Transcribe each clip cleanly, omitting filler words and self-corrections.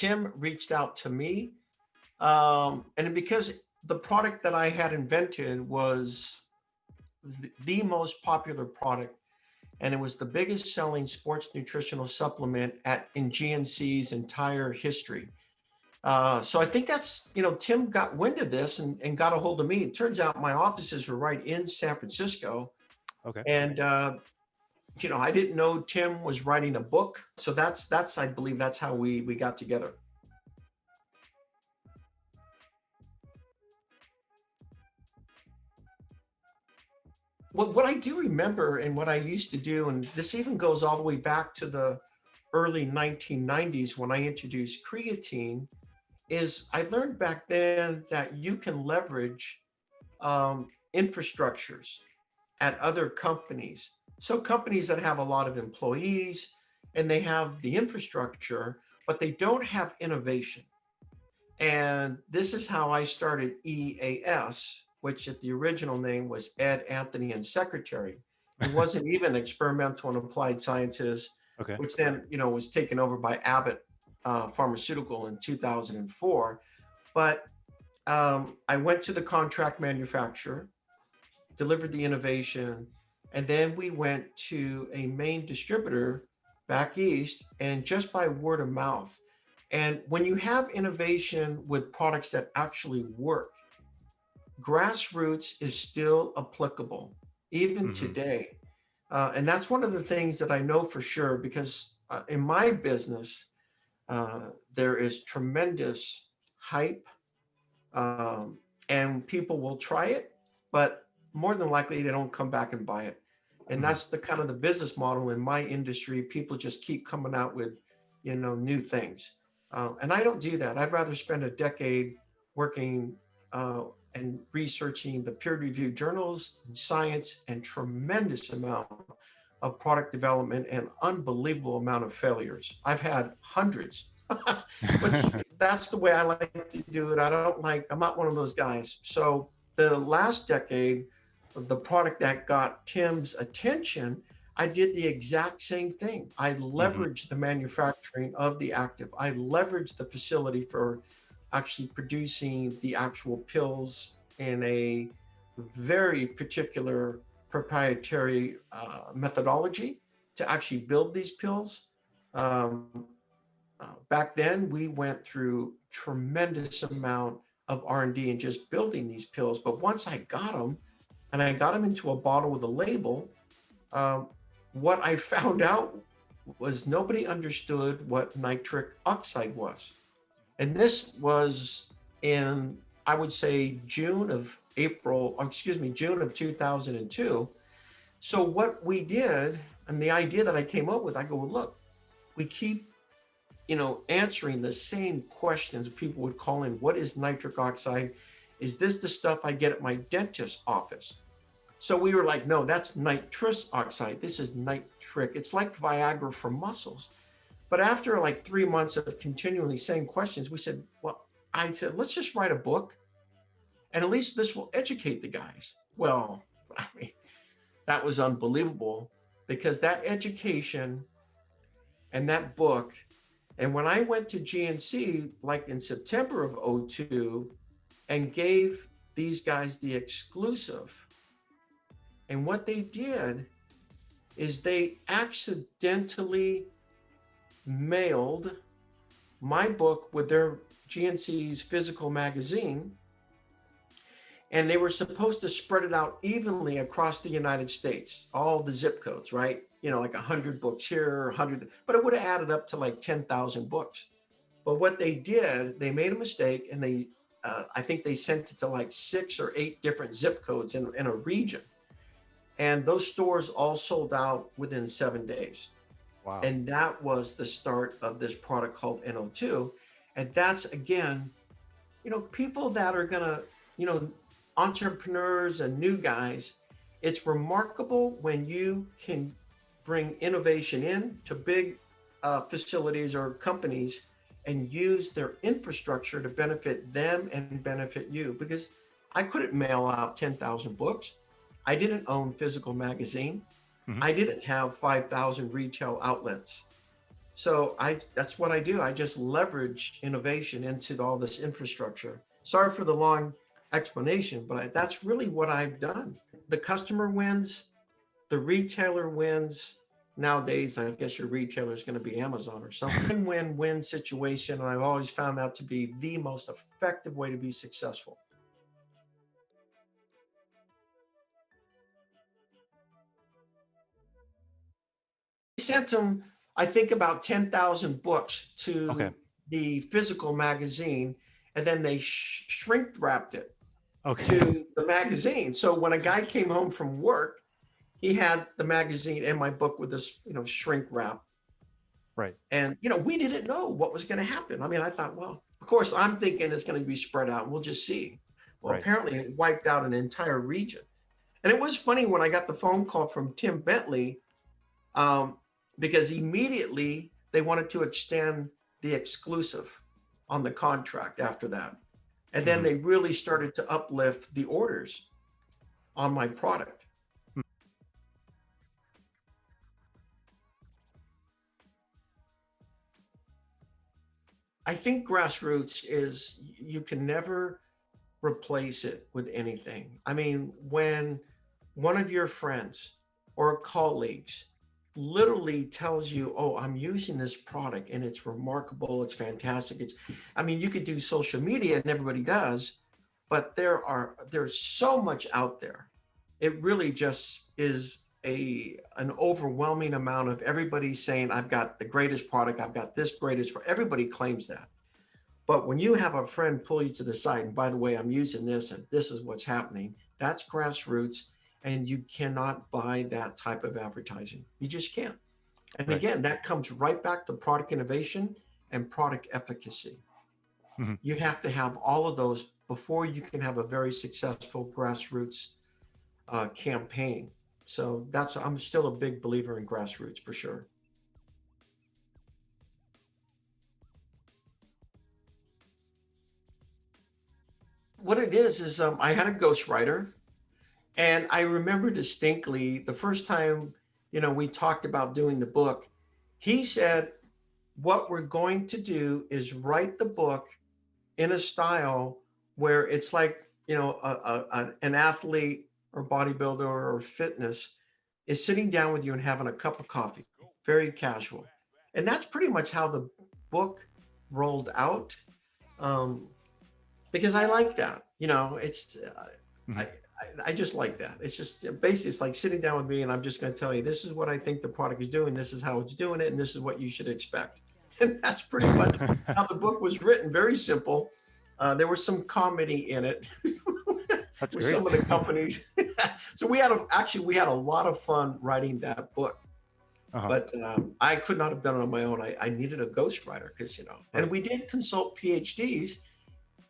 Tim reached out to me. And because the product that I had invented was the most popular product, and it was the biggest selling sports nutritional supplement in GNC's entire history. So I think that's, Tim got wind of this and got a hold of me. It turns out my offices were right in San Francisco. Okay. And, I didn't know Tim was writing a book. So I believe that's how we got together. What I do remember and what I used to do, and this even goes all the way back to the early 1990s when I introduced creatine, is I learned back then that you can leverage infrastructures at other companies. So companies that have a lot of employees and they have the infrastructure, but they don't have innovation. And this is how I started EAS, which at the original name was Ed, Anthony, and Secretary. It wasn't even Experimental and Applied Sciences, Okay. which then, was taken over by Abbot Pharmaceutical in 2004. But I went to the contract manufacturer, delivered the innovation, and then we went to a main distributor back east, and just by word of mouth. And when you have innovation with products that actually work, grassroots is still applicable, even today. And that's one of the things that I know for sure, because in my business, there is tremendous hype, and people will try it, but more than likely they don't come back and buy it. And that's the kind of the business model in my industry. People just keep coming out with, new things. And I don't do that. I'd rather spend a decade working and researching the peer-reviewed journals in science and tremendous amount of product development and unbelievable amount of failures. I've had hundreds, but that's the way I like to do it. I'm not one of those guys. So the last decade, the product that got Tim's attention, I did the exact same thing. I leveraged the manufacturing of the active. I leveraged the facility for actually producing the actual pills in a very particular proprietary methodology to actually build these pills. Back then, we went through tremendous amount of R&D in just building these pills. But once I got them, and I got them into a bottle with a label, what I found out was nobody understood what nitric oxide was. And this was in, I would say, June of 2002. So what we did, and the idea that I came up with, I go, well, look, we keep, answering the same questions. People would call in, what is nitric oxide? Is this the stuff I get at my dentist's office? So we were like, no, that's nitrous oxide. This is nitric. It's like Viagra for muscles. But after like 3 months of continually saying questions, I said, let's just write a book, and at least this will educate the guys. Well, that was unbelievable, because that education and that book, and when I went to GNC, like in September of 2002, and gave these guys the exclusive, and what they did is they accidentally mailed my book with their GNC's physical magazine, and they were supposed to spread it out evenly across the United States, all the zip codes, right? Like 100 books here, 100, but it would have added up to like 10,000 books. But what they did, they made a mistake, and I think they sent it to like 6 or 8 different zip codes in a region. And those stores all sold out within 7 days. Wow. And that was the start of this product called NO2. And that's, again, people that are going to, entrepreneurs and new guys, it's remarkable when you can bring innovation in to big facilities or companies and use their infrastructure to benefit them and benefit you. Because I couldn't mail out 10,000 books. I didn't own physical magazine. I didn't have 5,000 retail outlets. So that's what I do. I just leverage innovation into all this infrastructure. Sorry for the long explanation, but that's really what I've done. The customer wins, the retailer wins. Nowadays, I guess your retailer is going to be Amazon or something. Win-win situation, and I've always found that to be the most effective way to be successful. We sent them, I think, about 10,000 books Okay. to the physical magazine, and then they shrink wrapped it Okay. to the magazine. So when a guy came home from work, he had the magazine and my book with this, shrink wrap. Right. And, we didn't know what was going to happen. I mean, I thought, well, of course, I'm thinking it's going to be spread out and we'll just see. Well, Right. apparently it wiped out an entire region. And it was funny when I got the phone call from Tim Bentley, because immediately they wanted to extend the exclusive on the contract after that. And then they really started to uplift the orders on my product. I think grassroots is, you can never replace it with anything. I mean, when one of your friends or colleagues literally tells you, "Oh, I'm using this product and it's remarkable, it's fantastic." I mean, you could do social media and everybody does, but there's so much out there. It really just is an overwhelming amount of everybody saying, "I've got the greatest product, I've got this greatest," everybody claims that. But when you have a friend pull you to the side, and by the way, I'm using this and this is what's happening, that's grassroots. And you cannot buy that type of advertising. You just can't. And Right. again, that comes right back to product innovation and product efficacy. Mhm. You have to have all of those before you can have a very successful grassroots campaign. So I'm still a big believer in grassroots for sure. What it is I had a ghostwriter, and I remember distinctly the first time, we talked about doing the book. He said, what we're going to do is write the book in a style where it's like, an athlete or bodybuilder or fitness is sitting down with you and having a cup of coffee, very casual. And that's pretty much how the book rolled out. Um, because I like that, I, Mhm. I just like that. It's just basically, it's like sitting down with me and I'm just going to tell you, this is what I think the product is doing. This is how it's doing it. And this is what you should expect. And that's pretty much how the book was written. Very simple. There was some comedy in it That's with great. some of the companies. So we had a lot of fun writing that book. Uh-huh. But I could not have done it on my own. I needed a ghostwriter because, and Right. we did consult PhDs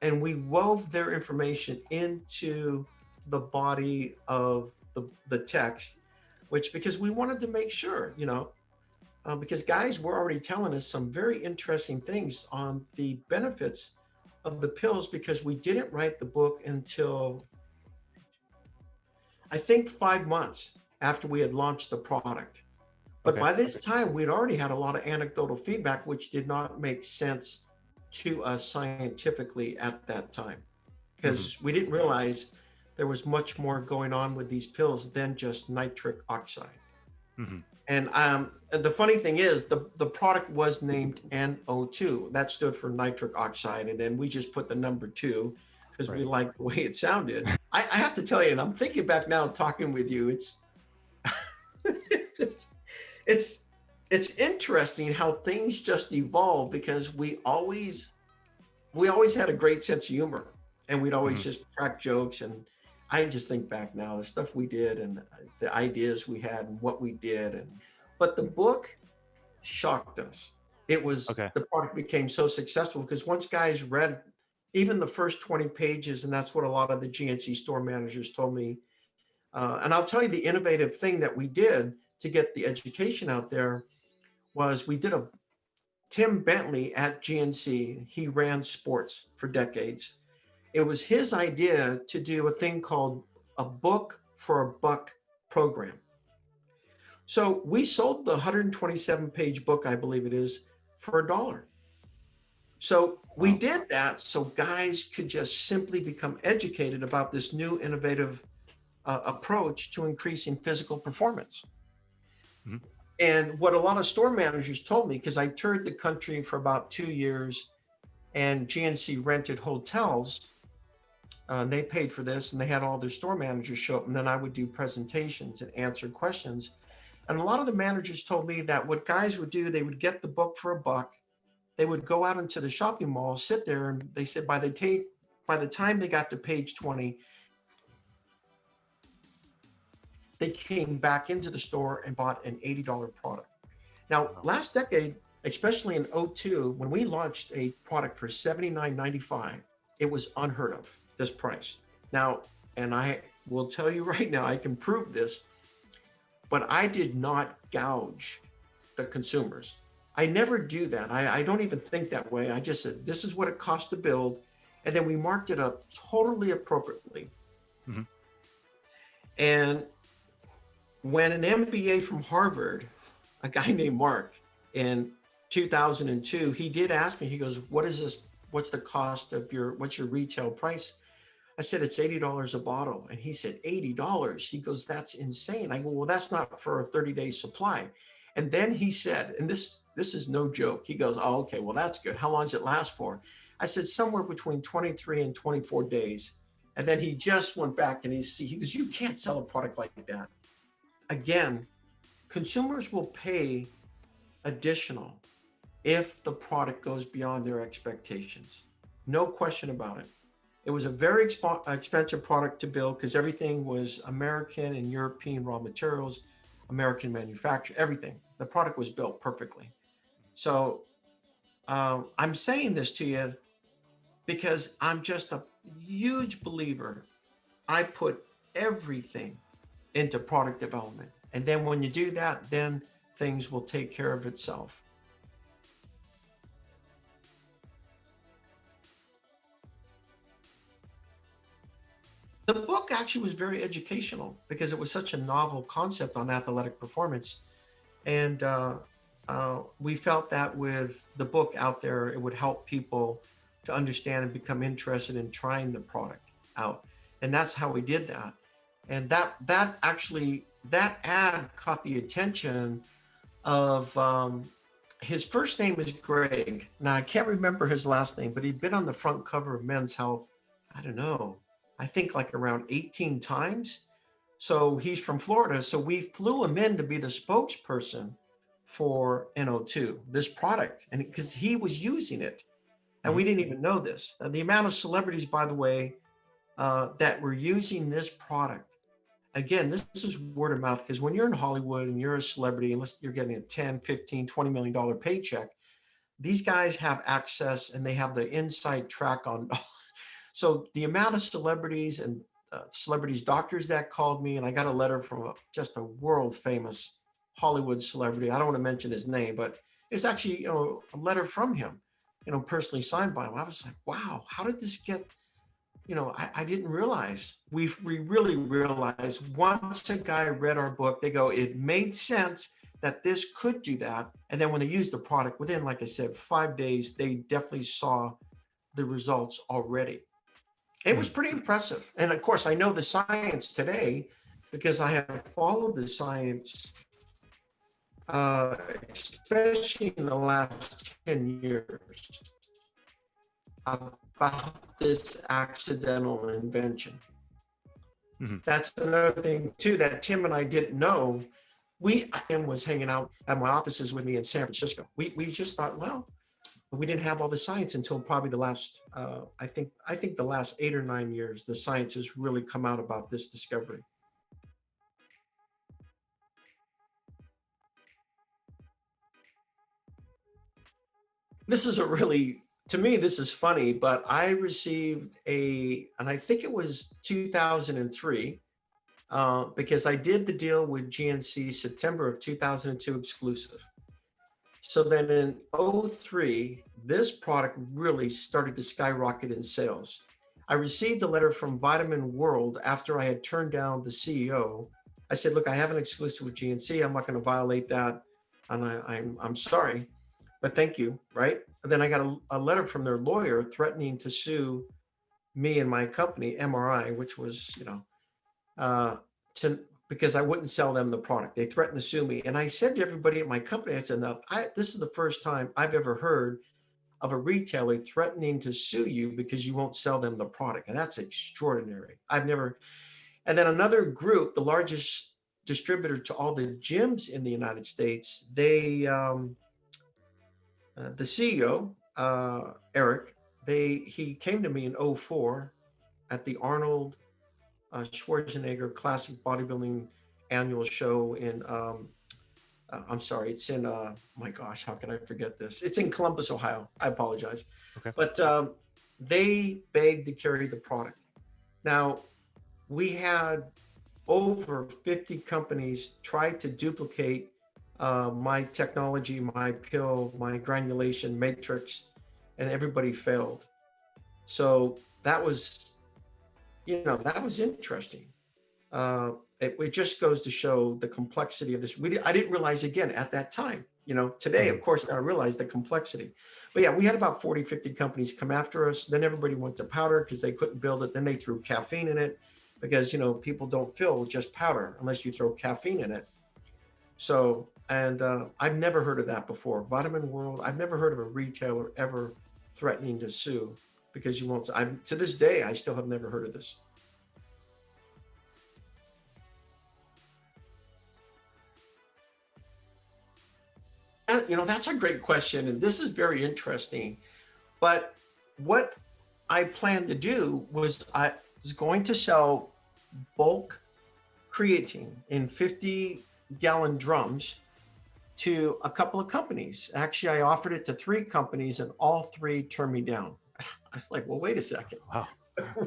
and we wove their information into the body of the text, which, because we wanted to make sure, because guys were already telling us some very interesting things on the benefits of the pills, because we didn't write the book until I think 5 months after we had launched the product. But Okay. by this time, we'd already had a lot of anecdotal feedback, which did not make sense to us scientifically at that time, Mhm. because we didn't realize there was much more going on with these pills than just nitric oxide. Mhm. And the funny thing is, the product was named NO2. That stood for nitric oxide, and then we just put the number 2 because we Right. liked the way it sounded. I have to tell you, and I'm thinking back now, talking with you, it's it's it's interesting how things just evolve, because we always had a great sense of humor, and we'd always Mhm. just crack jokes. And I just think back now, the stuff we did and the ideas we had and what we did. But the book shocked us. Okay. The product became so successful because once guys read even the first 20 pages, and that's what a lot of the GNC store managers told me. And I'll tell you, the innovative thing that we did to get the education out there was we did a Tim Bentley at GNC. He ran sports for decades. It was his idea to do a thing called a book for a buck program. So we sold the 127 page book, I believe it is, for $1. So we Wow. did that so guys could just simply become educated about this new innovative approach to increasing physical performance. Mhm. And what a lot of store managers told me, because I toured the country for about 2 years and GNC rented hotels, they paid for this and they had all their store managers show up, and then I would do presentations and answer questions. And a lot of the managers told me that what guys would do, they would get the book for $1. They would go out into the shopping mall, sit there, and they said by the time they got to page 20, they came back into the store and bought an $80 product. Now, Wow. last decade, especially in 02, when we launched a product for $79.95, it was unheard of, this price. Now, and I will tell you right now, I can prove this, but I did not gouge the consumers. I never do that. I don't even think that way. I just said, this is what it costs to build. And then we marked it up totally appropriately. Mhm. And when an MBA from Harvard, a guy named Mark, in 2002, he did ask me, he goes, what is this? What's the cost of what's your retail price? I said, it's $80 a bottle. And he said, $80. He goes, that's insane. I go, well, that's not for a 30-day supply. And then he said, and this is no joke. He goes, oh, okay, well, that's good. How long does it last for? I said, somewhere between 23 and 24 days. And then he just went back and he goes, you can't sell a product like that. Again, consumers will pay additional if the product goes beyond their expectations. No question about it. It was a very expensive product to build because everything was American and European raw materials, American manufacture, everything. The product was built perfectly. So I'm saying this to you because I'm just a huge believer. I put everything into product development. And then when you do that, then things will take care of itself. The book actually was very educational because it was such a novel concept on athletic performance. And we felt that with the book out there, it would help people to understand and become interested in trying the product out. And that's how we did that. And that ad caught the attention of his first name is Greg. Now I can't remember his last name, but he'd been on the front cover of Men's Health, I don't know, I think like around 18 times. So he's from Florida. So we flew him in to be the spokesperson for NO2, this product, and because he was using it. And we didn't even know this. The amount of celebrities, by the way, that were using this product. Again, this is word of mouth, because when you're in Hollywood and you're a celebrity, unless you're getting a 10, 15, $20 million paycheck, these guys have access and they have the inside track on. So the amount of celebrities and celebrities, doctors that called me, and I got a letter from just a world famous Hollywood celebrity. I don't want to mention his name, but it's actually, a letter from him, personally signed by him. I was like, wow, how did this get, I didn't realize. We really realized once a guy read our book, they go, it made sense that this could do that. And then when they used the product, within, like I said, 5 days, they definitely saw the results already. It was pretty impressive. And of course, I know the science today because I have followed the science, especially in the last 10 years, about this accidental invention. That's another thing too that Tim and I didn't know. Tim was hanging out at my offices with me in San Francisco. We just thought, well, we didn't have all the science until probably the last, I think the last 8 or 9 years, the science has really come out about this discovery. This is to me, this is funny, but I received and I think it was 2003, because I did the deal with GNC September of 2002 exclusive. So then in 03, this product really started to skyrocket in sales. I received a letter from Vitamin World after I had turned down the CEO. I said, look, I have an exclusive with GNC. I'm not going to violate that. And I'm sorry, but thank you. Right. And then I got a letter from their lawyer threatening to sue me and my company, MRI, which was, uh, to, because I wouldn't sell them the product. They threatened to sue me. And I said to everybody at my company, I said, no, this is the first time I've ever heard of a retailer threatening to sue you because you won't sell them the product. And that's extraordinary. I've never. And then another group, the largest distributor to all the gyms in the United States, the CEO, Eric, he came to me in '04 at the Arnold Schwarzenegger Classic Bodybuilding Annual Show in, I'm sorry, it's in, my gosh, how can I forget this? It's in Columbus, Ohio. I apologize. Okay. But they begged to carry the product. Now, we had over 50 companies try to duplicate my technology, my pill, my granulation matrix, and everybody failed. So that was, that was interesting. It just goes to show the complexity of this. I didn't realize, again, at that time, today, of course, now I realize the complexity. But yeah, we had about 40, 50 companies come after us. Then everybody went to powder because they couldn't build it. Then they threw caffeine in it because, people don't fill just powder unless you throw caffeine in it. So, and I've never heard of that before. Vitamin World, I've never heard of a retailer ever threatening to sue because you won't. To this day, I still have never heard of this. That's a great question. And this is very interesting. But what I planned to do was I was going to sell bulk creatine in 50-gallon drums to a couple of companies. Actually, I offered it to 3 companies and all 3 turned me down. I was like, well, wait a second. Wow.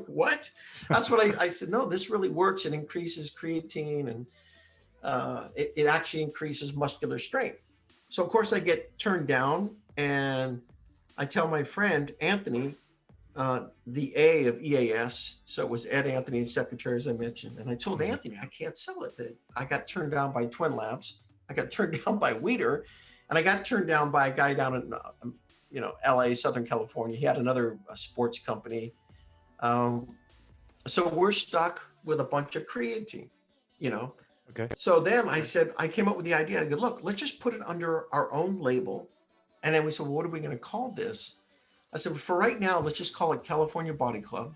What? That's what I said. No, this really works. It increases creatine and it actually increases muscular strength. So of course I get turned down and I tell my friend, Anthony, the A of EAS. So it was Ed Anthony, secretary, as I mentioned. And I told Anthony, I can't sell it. I got turned down by Twin Labs. I got turned down by Weider, and I got turned down by a guy down in, LA, Southern California. He had another sports company. So we're stuck with a bunch of creatine, Okay. So then I came up with the idea. I go, look, let's just put it under our own label. And then we said, well, what are we going to call this? I said, for right now, let's just call it California Body Club.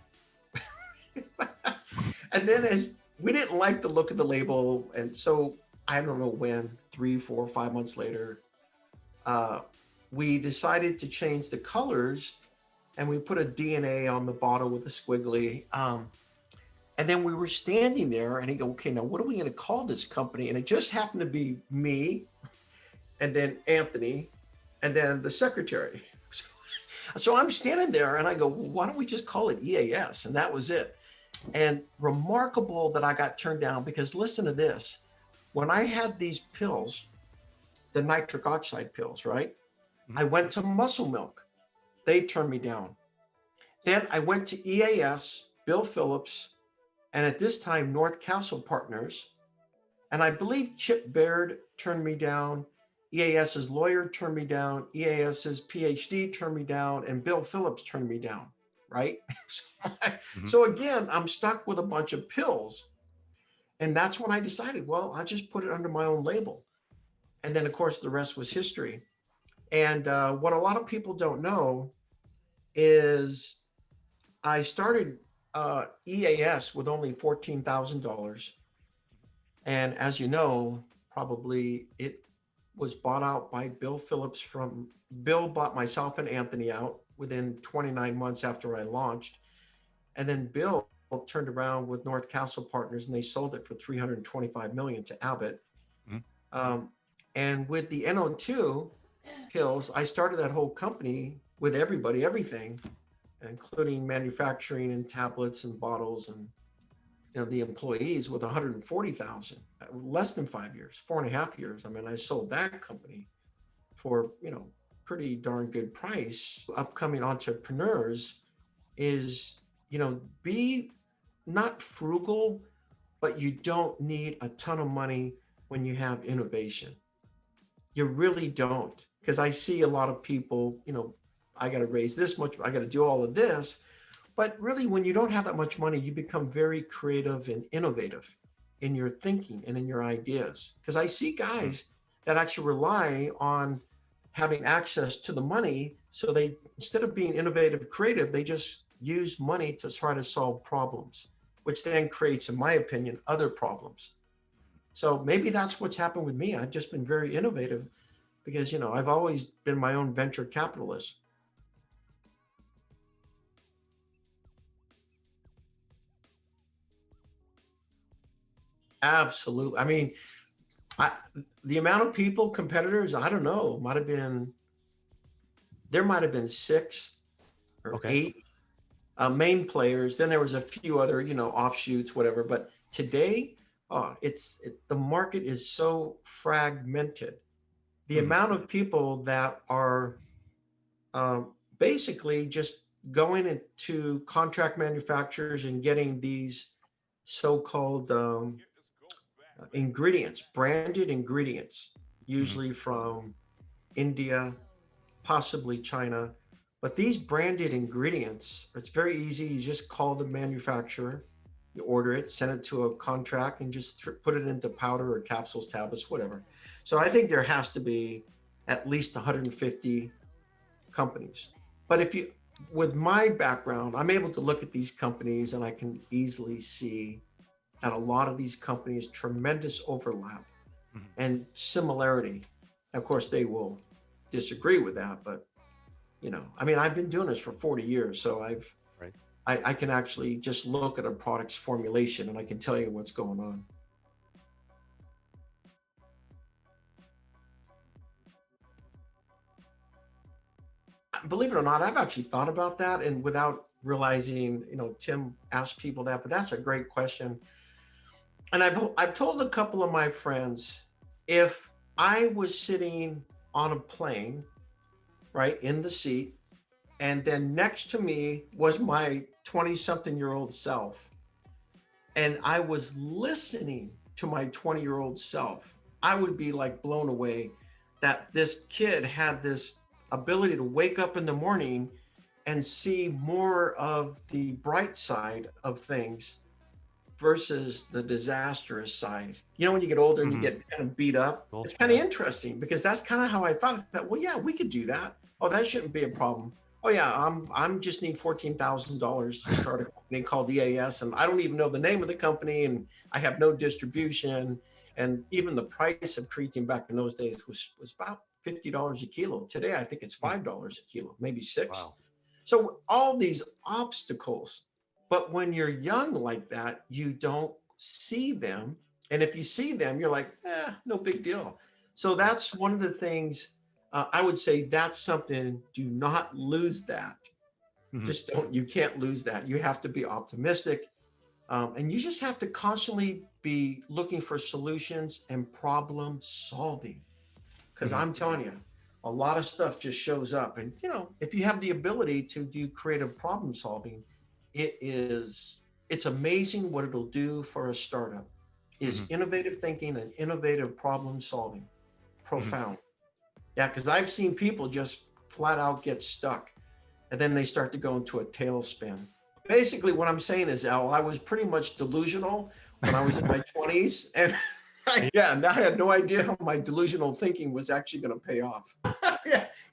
And then as we didn't like the look of the label. And so I don't know when, 3, 4, 5 months later, we decided to change the colors and we put a DNA on the bottle with a squiggly. And then we were standing there and he go, okay, now what are we going to call this company? And it just happened to be me and then Anthony and then the secretary. So I'm standing there and I go, well, why don't we just call it EAS? And that was it. And remarkable that I got turned down because listen to this. When I had these pills, the nitric oxide pills, right? Mm-hmm. I went to Muscle Milk. They turned me down. Then I went to EAS, Bill Phillips, and at this time, North Castle Partners. And I believe Chip Byrd turned me down. EAS's lawyer turned me down. EAS's PhD turned me down. And Bill Phillips turned me down, right? So again, I'm stuck with a bunch of pills. And that's when I decided, well, I'll just put it under my own label. And then, of course, the rest was history. And what a lot of people don't know is I started EAS with only $14,000. And as you know, probably it was bought out by Bill Phillips Bill bought myself and Anthony out within 29 months after I launched. And then Bill turned around with North Castle Partners and they sold it for $325 million to Abbott. And with the NO2 pills, I started that whole company with everybody, everything, including manufacturing and tablets and bottles and the employees with 140,000, less than 5 years, 4.5 years. I mean, I sold that company for, pretty darn good price. Upcoming entrepreneurs is, be not frugal, but you don't need a ton of money when you have innovation. You really don't. Because I see a lot of people, I got to raise this much, I got to do all of this. But really, when you don't have that much money, you become very creative and innovative in your thinking and in your ideas. Because I see guys that actually rely on having access to the money. So they, instead of being innovative, creative, they just use money to try to solve problems, which then creates, in my opinion, other problems. So maybe that's what's happened with me. I've just been very innovative because, I've always been my own venture capitalist. Absolutely. I mean, the amount of people, competitors, I don't know, there might have been 6 or 8 main players. Then there was a few other, offshoots, whatever. But today, the market is so fragmented. The amount of people that are basically just going into contract manufacturers and getting these so-called ingredients, branded ingredients, usually from India, possibly China. But these branded ingredients, it's very easy. You just call the manufacturer, you order it, send it to a contract, and just put it into powder or capsules, tablets, whatever. So I think there has to be at least 150 companies. But with my background, I'm able to look at these companies and I can easily see that a lot of these companies, tremendous overlap and similarity. Of course, they will disagree with that, but I've been doing this for 40 years, so I can actually just look at a product's formulation and I can tell you what's going on. Believe it or not, I've actually thought about that, and without realizing, Tim asked people that, but that's a great question. And I've told a couple of my friends, if I was sitting on a plane, right, in the seat, and then next to me was my 20-something-year-old self, and I was listening to my 20-year-old self, I would be like blown away that this kid had this ability to wake up in the morning and see more of the bright side of things versus the disastrous side. When you get older and you get kind of beat up, it's kind of interesting because that's kind of how I thought that, well, yeah, we could do that. Oh, that shouldn't be a problem. Oh yeah, I'm just need $14,000 to start a company called EAS, and I don't even know the name of the company, and I have no distribution, and even the price of creatine back in those days was about $50 a kilo. Today, I think it's $5 a kilo, maybe 6. Wow. So all these obstacles, but when you're young like that, you don't see them, and if you see them, you're like, no big deal. So that's one of the things. I would say that's something, do not lose that. Just don't, you can't lose that. You have to be optimistic. And you just have to constantly be looking for solutions and problem solving. Because I'm telling you, a lot of stuff just shows up. And, if you have the ability to do creative problem solving, it's amazing what it'll do for a startup. Is innovative thinking and innovative problem solving. Profound. Yeah, because I've seen people just flat out get stuck and then they start to go into a tailspin. Basically, what I'm saying is, Al, I was pretty much delusional when I was in my 20s. And now I had no idea how my delusional thinking was actually going to pay off.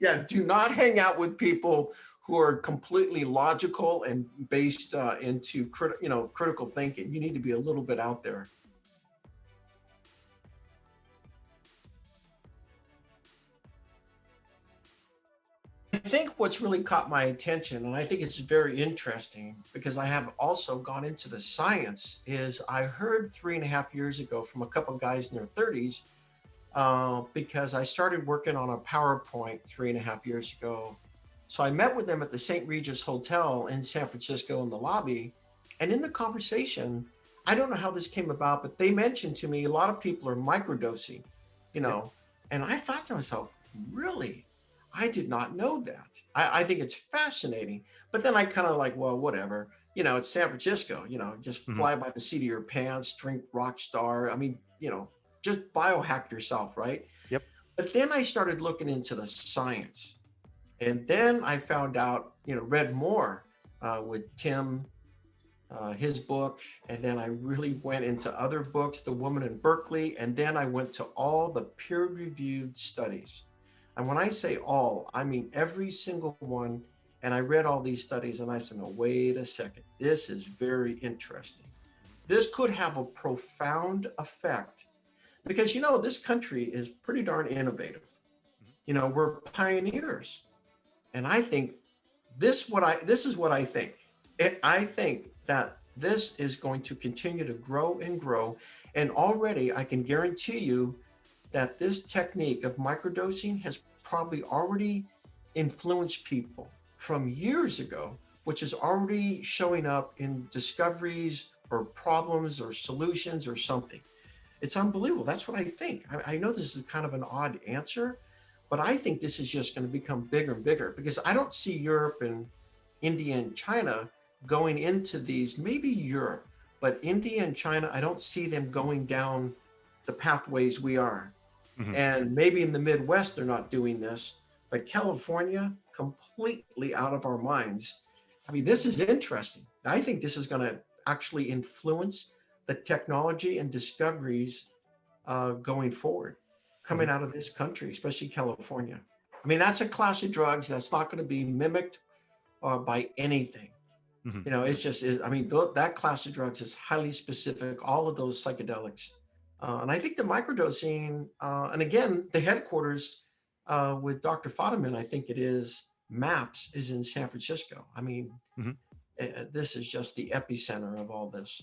Yeah. Do not hang out with people who are completely logical and based into critical thinking. You need to be a little bit out there. I think what's really caught my attention, and I think it's very interesting because I have also gone into the science, is I heard 3.5 years ago from a couple of guys in their 30s, because I started working on a PowerPoint 3.5 years ago. So I met with them at the St. Regis Hotel in San Francisco in the lobby. And in the conversation, I don't know how this came about, but they mentioned to me, a lot of people are microdosing, and I thought to myself, really? I did not know that. I think it's fascinating. But then I kind of like, well, whatever. it's San Francisco, just Hmm. fly by the seat of your pants, drink Rockstar. I mean, just biohack yourself, right? Yep. But then I started looking into the science. And then I found out, read more with Tim, his book. And then I really went into other books, The Woman in Berkeley. And then I went to all the peer reviewed studies. And when I say all, I mean every single one. And I read all these studies and I said, no, wait a second. This is very interesting. This could have a profound effect because, this country is pretty darn innovative. We're pioneers. And I think this is what I think. I think that this is going to continue to grow and grow. And already I can guarantee you that this technique of microdosing has probably already influenced people from years ago, which is already showing up in discoveries or problems or solutions or something. It's unbelievable. That's what I think. I know this is kind of an odd answer, but I think this is just going to become bigger and bigger because I don't see Europe and India and China going into these, maybe Europe, but India and China, I don't see them going down the pathways we are. Hmm. And maybe in the Midwest, they're not doing this, but California, completely out of our minds. I mean, this is interesting. I think this is going to actually influence the technology and discoveries going forward, coming out of this country, especially California. I mean, that's a class of drugs that's not going to be mimicked by anything. Hmm. It's just, I mean, that class of drugs is highly specific, all of those psychedelics. And I think the microdosing, and again, the headquarters with Dr. Fadiman, I think it is, MAPS is in San Francisco. I mean, Hmm. this is just the epicenter of all this.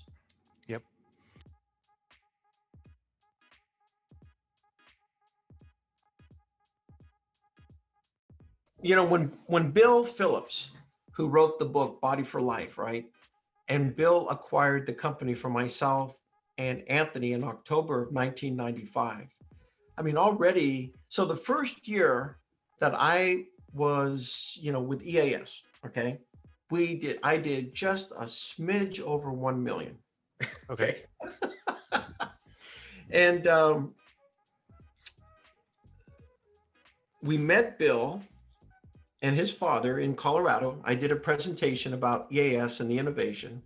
Yep. When Bill Phillips, who wrote the book Body for Life, right? And Bill acquired the company from myself and Anthony in October of 1995. I mean, already, so the first year that I was, with EAS, okay, I did just a smidge over 1 million. Okay. And we met Bill and his father in Colorado. I did a presentation about EAS and the innovation.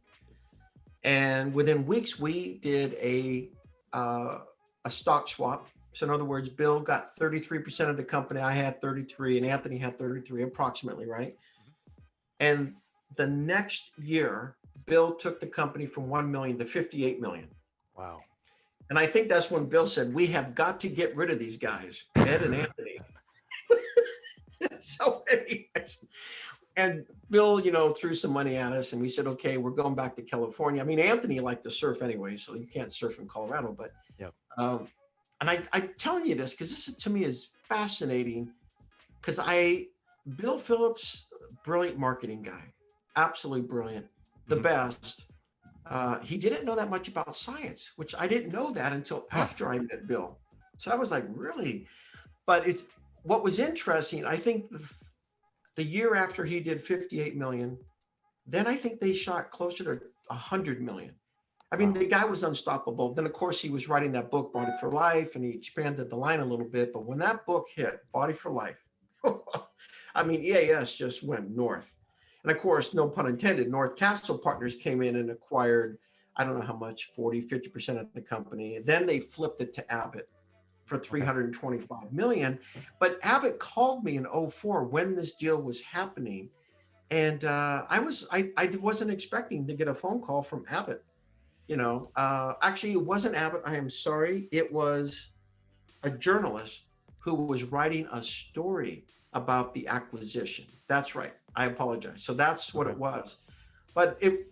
And within weeks, we did a stock swap. So in other words, Bill got 33% of the company. I had 33 and Anthony had 33 approximately, right? And the next year, Bill took the company from 1 million to 58 million. Wow. And I think that's when Bill said, we have got to get rid of these guys, Ed and Anthony. So anyways, and Bill, threw some money at us and we said, okay, we're going back to California. I mean, Anthony liked to surf anyway, so you can't surf in Colorado, but, Yep. And I'm telling you this because this to me is fascinating because Bill Phillips, brilliant marketing guy, absolutely brilliant, the best. He didn't know that much about science, which I didn't know that until after I met Bill. So I was like, really? But what was interesting, I think the year after he did 58 million, then I think they shot closer to 100 million. I mean, the guy was unstoppable. Then, of course, he was writing that book, Body for Life, and he expanded the line a little bit. But when that book hit, Body for Life, I mean, EAS just went north. And of course, no pun intended, North Castle Partners came in and acquired, I don't know how much, 40, 50% of the company. And then they flipped it to Abbott for 325 million. But Abbott called me in 2004 when this deal was happening. And I wasn't expecting to get a phone call from Abbott. Actually, it wasn't Abbott. I am sorry. It was a journalist who was writing a story about the acquisition. That's right. I apologize. So that's what it was. But it,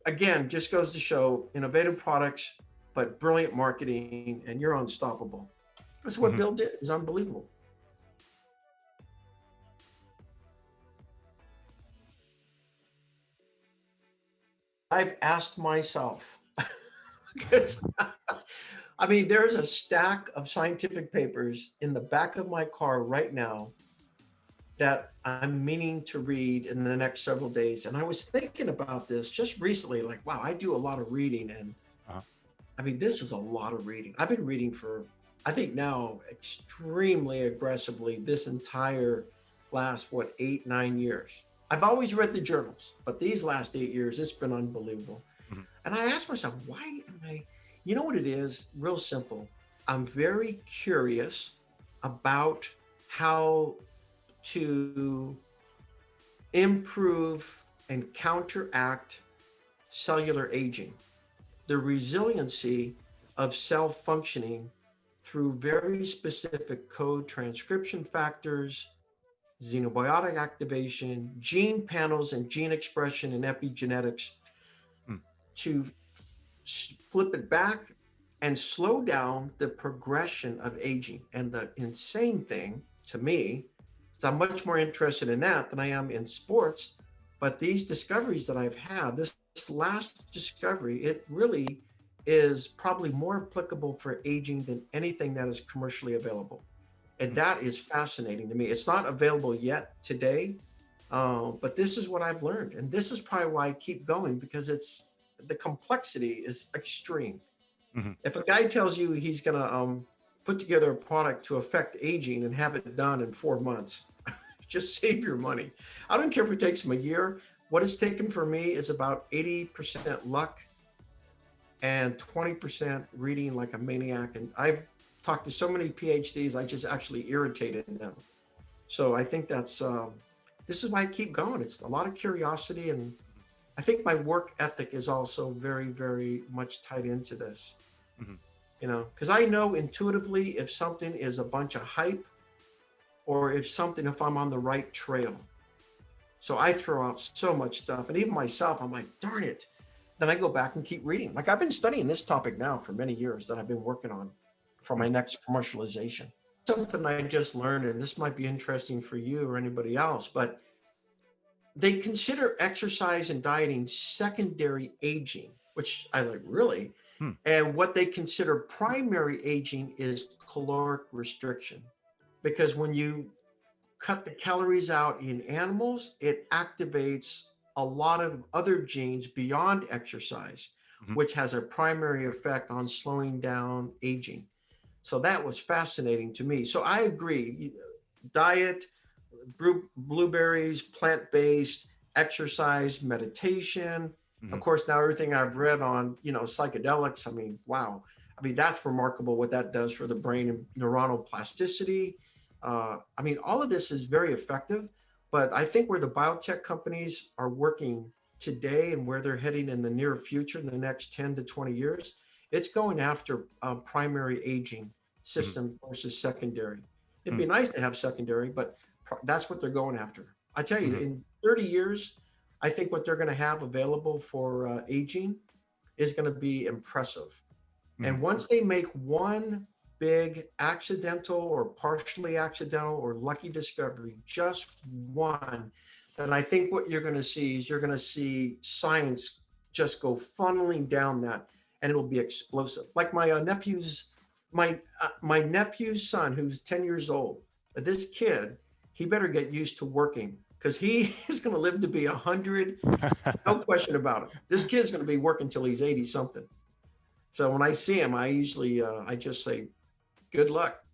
again, just goes to show innovative products, but brilliant marketing, and you're unstoppable. That's what Bill did. It's unbelievable. I've asked myself, I mean, there's a stack of scientific papers in the back of my car right now that I'm meaning to read in the next several days. And I was thinking about this just recently, like, wow, I do a lot of reading. And Uh-huh. I mean, this is a lot of reading. I've been reading for, I think now extremely aggressively this entire last, what, 8, 9 years. I've always read the journals, but these last 8 years, it's been unbelievable. Mhm. And I asked myself, why am I, you know what it is? Real simple. I'm very curious about how to improve and counteract cellular aging, the resiliency of cell functioning through very specific code transcription factors, xenobiotic activation, gene panels, and gene expression and epigenetics Mm. to flip it back and slow down the progression of aging. And the insane thing to me is I'm much more interested in that than I am in sports. But these discoveries that I've had, this last discovery, it really is probably more applicable for aging than anything that is commercially available. And Mm. that is fascinating to me. It's not available yet today, but this is what I've learned. And this is probably why I keep going, because it's the complexity is extreme. Mhm. If a guy tells you he's going to put together a product to affect aging and have it done in 4 months, just save your money. I don't care if it takes him a year. What it's taken for me is about 80% luck and 20% reading like a maniac. And I've talked to so many PhDs, I just actually irritated them. So I think that's, this is why I keep going. It's a lot of curiosity. And I think my work ethic is also very, very much tied into this, Mhm. because I know intuitively if something is a bunch of hype or if I'm on the right trail. So I throw out so much stuff. And even myself, I'm like, darn it. Then I go back and keep reading. Like I've been studying this topic now for many years that I've been working on for my Mm. next commercialization. Something I just learned, and this might be interesting for you or anybody else, but they consider exercise and dieting secondary aging, which I like, really. Hmm. And what they consider primary aging is caloric restriction. Because when you cut the calories out in animals, it activates a lot of other genes beyond exercise, Mhm. which has a primary effect on slowing down aging. So that was fascinating to me. So I agree. Diet, blueberries, plant-based, exercise, meditation. Of Mhm. course, now everything I've read on, psychedelics, I mean, wow. I mean, that's remarkable what that does for the brain and neuronal plasticity. I mean, all of this is very effective, but I think where the biotech companies are working today and where they're heading in the near future, in the next 10 to 20 years, it's going after primary aging Mhm. system versus secondary. It'd Mm. be nice to have secondary, but that's what they're going after. I tell you, Mhm. in 30 years, I think what they're going to have available for aging is going to be impressive. And Mhm. once they make one big accidental or partially accidental or lucky discovery, just one, then I think what you're going to see is you're going to see science just go funneling down that, and it'll be explosive. Like my nephew's son, who's 10 years old. This kid, he better get used to working because he is going to live to be 100. No question about it. This kid's going to be working until he's 80 something. So when I see him, I usually I just say, "Good luck."